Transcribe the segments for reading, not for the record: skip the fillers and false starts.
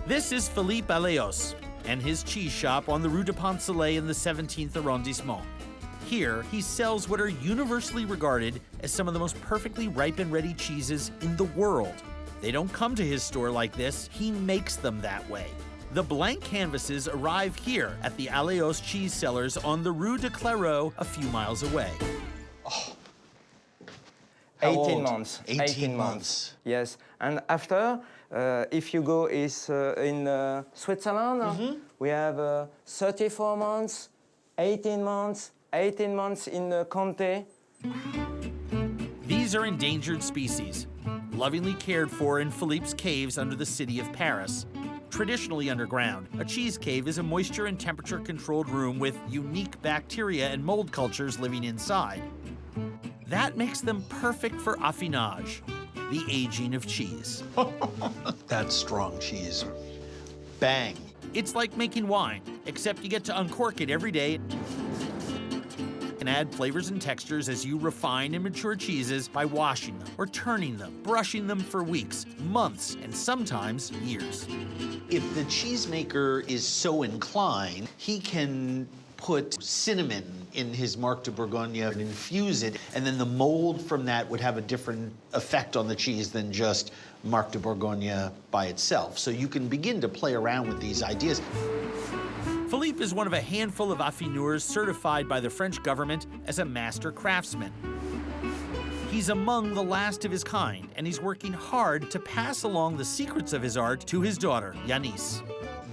This is Phillippe Alleosse and his cheese shop on the Rue de Pont-Soleil in the 17th arrondissement. Here, he sells what are universally regarded as some of the most perfectly ripe and ready cheeses in the world. They don't come to his store like this, he makes them that way. The blank canvases arrive here at the Alleosse cheese cellars on the Rue de Clairvaux, a few miles away. Oh. 18 months. 18 months. Yes, and after, if you go in Switzerland, we have 34 months, 18 months, 18 months in Comté. These are endangered species, lovingly cared for in Philippe's caves under the city of Paris. Traditionally underground, a cheese cave is a moisture and temperature-controlled room with unique bacteria and mold cultures living inside. That makes them perfect for affinage, the aging of cheese. That's strong cheese. Bang. It's like making wine, except you get to uncork it every day and add flavors and textures as you refine and mature cheeses by washing them or turning them, brushing them for weeks, months, and sometimes years. If the cheesemaker is so inclined, he can put cinnamon in his Marc de Bourgogne and infuse it, and then the mold from that would have a different effect on the cheese than just Marc de Bourgogne by itself. So you can begin to play around with these ideas. Phillippe is one of a handful of affineurs certified by the French government as a master craftsman. He's among the last of his kind, and he's working hard to pass along the secrets of his art to his daughter, Yannick.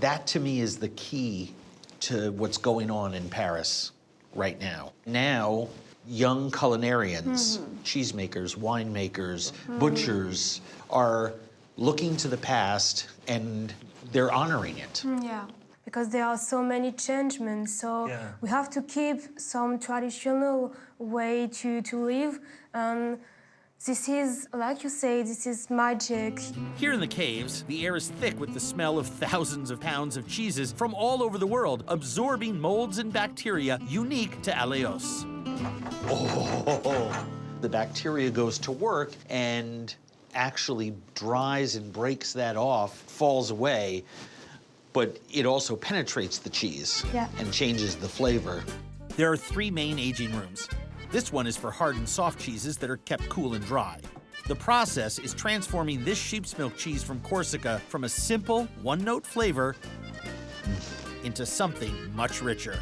That, to me, is the key to what's going on in Paris right now. Now, young culinarians, cheesemakers, winemakers, butchers are looking to the past and they're honoring it. Yeah, because there are so many changements, so we have to keep some traditional way to live. This is, like you say, this is magic. Here in the caves, the air is thick with the smell of thousands of pounds of cheeses from all over the world, absorbing molds and bacteria unique to Alleosse. Oh, the bacteria goes to work and actually dries and breaks that off, falls away, but it also penetrates the cheese and changes the flavor. There are 3 main aging rooms. This one is for hard and soft cheeses that are kept cool and dry. The process is transforming this sheep's milk cheese from Corsica from a simple, one-note flavor into something much richer.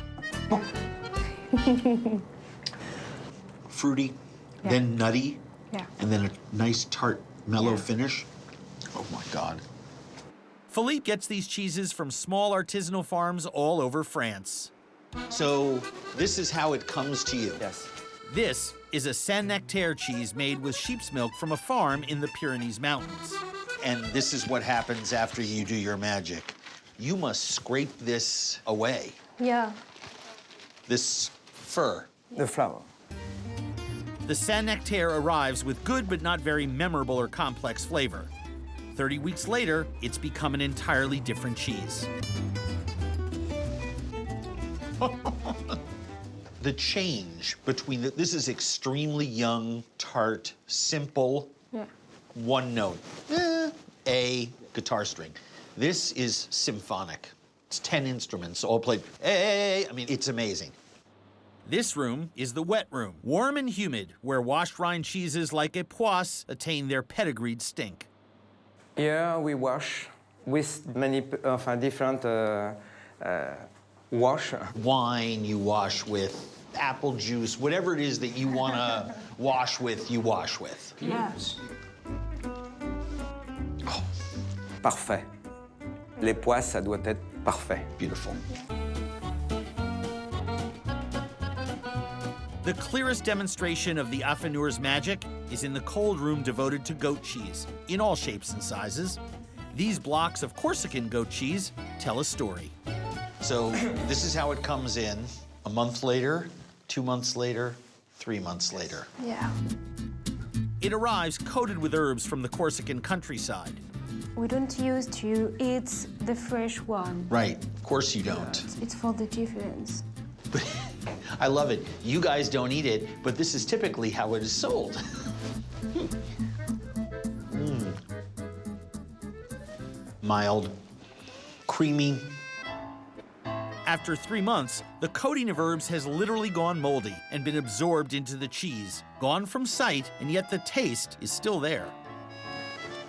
Fruity, then nutty, and then a nice tart, mellow finish. Oh my God. Phillippe gets these cheeses from small artisanal farms all over France. So this is how it comes to you. Yes. This is a Nectaire cheese made with sheep's milk from a farm in the Pyrenees Mountains. And this is what happens after you do your magic. You must scrape this away. Yeah. This fur. The flour. The Nectaire arrives with good but not very memorable or complex flavor. 30 weeks later, it's become an entirely different cheese. The change between this is extremely young, tart, simple, one note, A, guitar string. This is symphonic. It's 10 instruments all played, I mean, it's amazing. This room is the wet room, warm and humid, where washed-rind cheeses like Epoisse attain their pedigreed stink. Here we wash with many different wash. Wine you wash with, apple juice, whatever it is that you want to wash with, you wash with. Yes. Oh. Parfait. L'Epoisse, ça doit être parfait. Beautiful. The clearest demonstration of the affineur's magic is in the cold room devoted to goat cheese, in all shapes and sizes. These blocks of Corsican goat cheese tell a story. So this is how it comes in. A month later, 2 months later, 3 months later. Yeah. It arrives coated with herbs from the Corsican countryside. We don't used to eat the fresh one. Right, of course you don't. It's for the difference. But I love it. You guys don't eat it, but this is typically how it is sold. Mild, creamy. After 3 months, the coating of herbs has literally gone moldy and been absorbed into the cheese, gone from sight, and yet the taste is still there.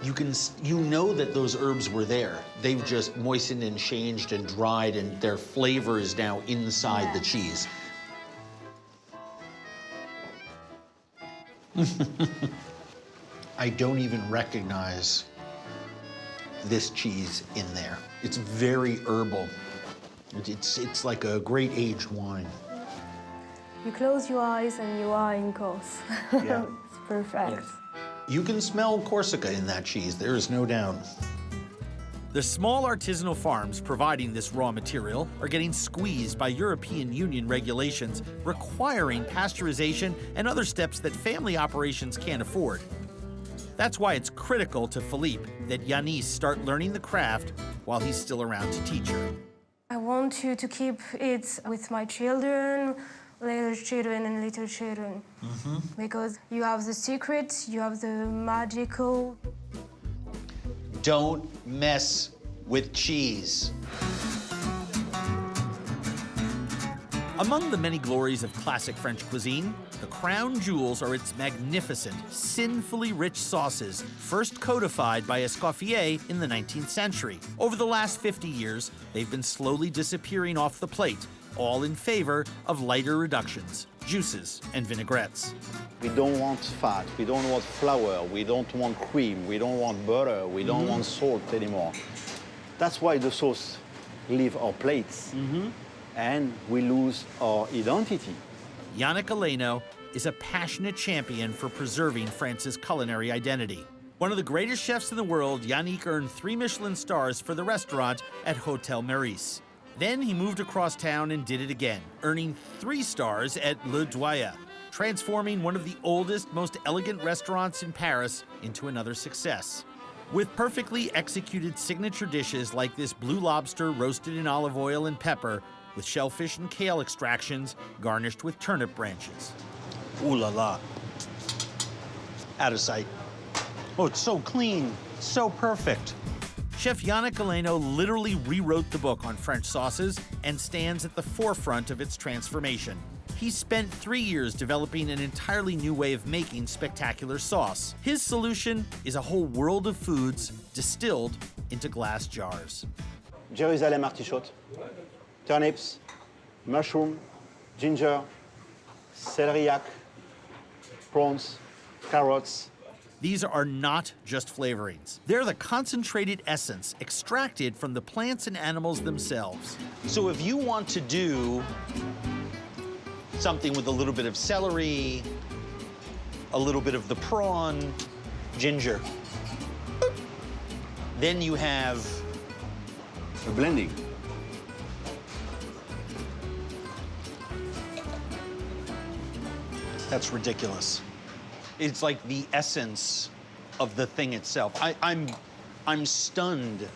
You know that those herbs were there. They've just moistened and changed and dried, and their flavor is now inside the cheese. I don't even recognize this cheese in there. It's very herbal. It's like a great aged wine. You close your eyes and you are in Corse. Yeah. It's perfect. Yes. You can smell Corsica in that cheese, there is no doubt. The small artisanal farms providing this raw material are getting squeezed by European Union regulations requiring pasteurization and other steps that family operations can't afford. That's why it's critical to Phillippe that Yannick start learning the craft while he's still around to teach her. I want to keep it with my children, little children and little children. Because you have the secret, you have the magical. Don't mess with cheese. Among the many glories of classic French cuisine, the crown jewels are its magnificent, sinfully rich sauces, first codified by Escoffier in the 19th century. Over the last 50 years, they've been slowly disappearing off the plate, all in favor of lighter reductions, juices, and vinaigrettes. We don't want fat, we don't want flour, we don't want cream, we don't want butter, we don't want salt anymore. That's why the sauce leave our plates, and we lose our identity. Yannick Alleno is a passionate champion for preserving France's culinary identity. One of the greatest chefs in the world, Yannick earned 3 Michelin stars for the restaurant at Hotel Meurice. Then he moved across town and did it again, earning 3 stars at Ledoyen, transforming one of the oldest, most elegant restaurants in Paris into another success. With perfectly executed signature dishes like this blue lobster roasted in olive oil and pepper, with shellfish and kale extractions garnished with turnip branches. Ooh la la. Out of sight. Oh, it's so clean, so perfect. Chef Yannick Alleno literally rewrote the book on French sauces and stands at the forefront of its transformation. He spent 3 years developing an entirely new way of making spectacular sauce. His solution is a whole world of foods distilled into glass jars. Jerusalem artichoke, turnips, mushroom, ginger, celeriac, prawns, carrots. These are not just flavorings. They're the concentrated essence extracted from the plants and animals themselves. So if you want to do something with a little bit of celery, a little bit of the prawn, ginger, then you have A blending. That's ridiculous. It's like the essence of the thing itself. I'm stunned